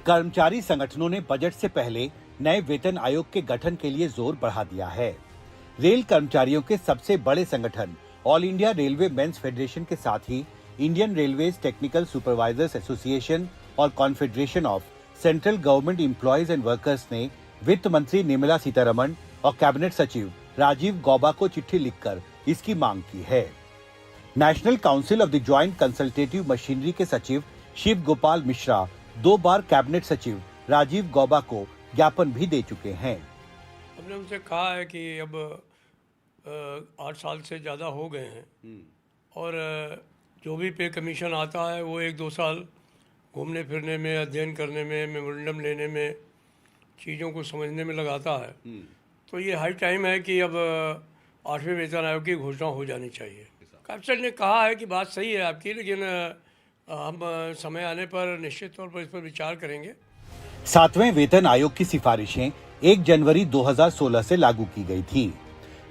कर्मचारी संगठनों ने बजट से पहले नए वेतन आयोग के गठन के लिए जोर बढ़ा दिया है। रेल कर्मचारियों के सबसे बड़े संगठन All India railwaymen's federation के साथ ही Indian railways technical supervisors association और confederation of central government employees and workers ने वित्त मंत्री निर्मला सीतारमण और कैबिनेट सचिव राजीव गौबा को चिट्ठी लिखकर इसकी मांग की है। National council of the joint consultative machinery के सचिव शिव गोपाल मिश्रा 2 बार कैबिनेट सचिव राजीव गौबा को ज्ञापन भी दे चुके हैं। हमने उनसे कहा है कि अब 8 साल से ज़्यादा हो गए हैं और जो भी पे कमीशन आता है वो 1-2 साल घूमने फिरने में, अध्ययन करने में, मेमोरेंडम लेने में, चीज़ों को समझने में लगाता है। तो ये हाई टाइम है कि अब 8वें वेतन आयोग की घोषणा हो जानी चाहिए। कैबिनेट ने कहा है कि बात सही है आपकी, लेकिन हम समय आने पर निश्चित तौर पर इस पर विचार करेंगे। 7वें वेतन आयोग की सिफारिशें 1 जनवरी 2016 से लागू की गई थी।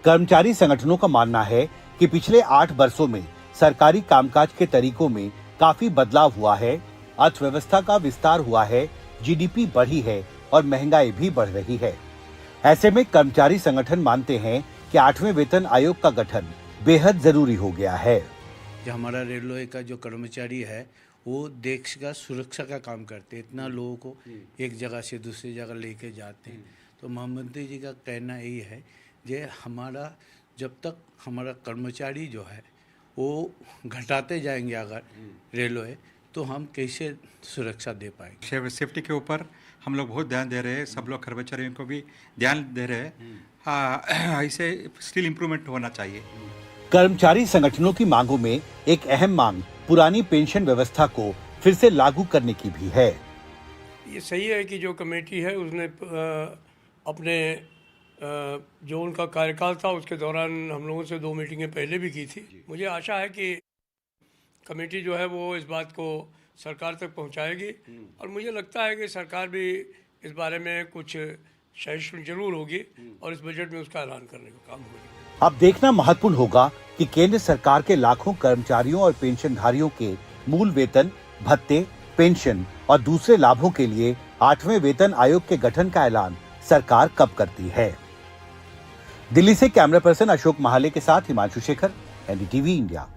कर्मचारी संगठनों का मानना है कि पिछले 8 वर्षों में सरकारी कामकाज के तरीकों में काफी बदलाव हुआ है, अर्थव्यवस्था का विस्तार हुआ है, जीडीपी बढ़ी है और महंगाई भी बढ़ रही है। ऐसे में कर्मचारी संगठन मानते हैं कि 8वें वेतन आयोग का गठन बेहद जरूरी हो गया है। जो हमारा रेलवे का जो कर्मचारी है वो देश का सुरक्षा का काम करते हैं, इतना लोगों को एक जगह से दूसरी जगह लेके जाते हैं। तो महामंत्री जी का कहना यही है कि हमारा जब तक हमारा कर्मचारी जो है वो घटाते जाएंगे अगर रेलवे, तो हम कैसे सुरक्षा दे पाएंगे। सेफ्टी के ऊपर हम लोग बहुत ध्यान दे रहे हैं, सब लोग कर्मचारियों को भी ध्यान दे रहे हैं। ऐसे स्टिल इम्प्रूवमेंट होना चाहिए। कर्मचारी संगठनों की मांगों में एक अहम मांग पुरानी पेंशन व्यवस्था को फिर से लागू करने की भी है। ये सही है कि जो कमेटी है उसने अपने जो उनका कार्यकाल था उसके दौरान हम लोगों से 2 मीटिंगें पहले भी की थी। मुझे आशा है कि कमेटी जो है वो इस बात को सरकार तक पहुंचाएगी और मुझे लगता है कि सरकार भी इस बारे में कुछ सहिष्णु जरूर होगी और इस बजट में उसका ऐलान करने का काम होगा। अब देखना महत्वपूर्ण होगा कि केंद्र सरकार के लाखों कर्मचारियों और पेंशनधारियों के मूल वेतन, भत्ते, पेंशन और दूसरे लाभों के लिए 8वें वेतन आयोग के गठन का ऐलान सरकार कब करती है। दिल्ली से कैमरा पर्सन अशोक महाले के साथ हिमांशु शेखर, एनडीटीवी इंडिया।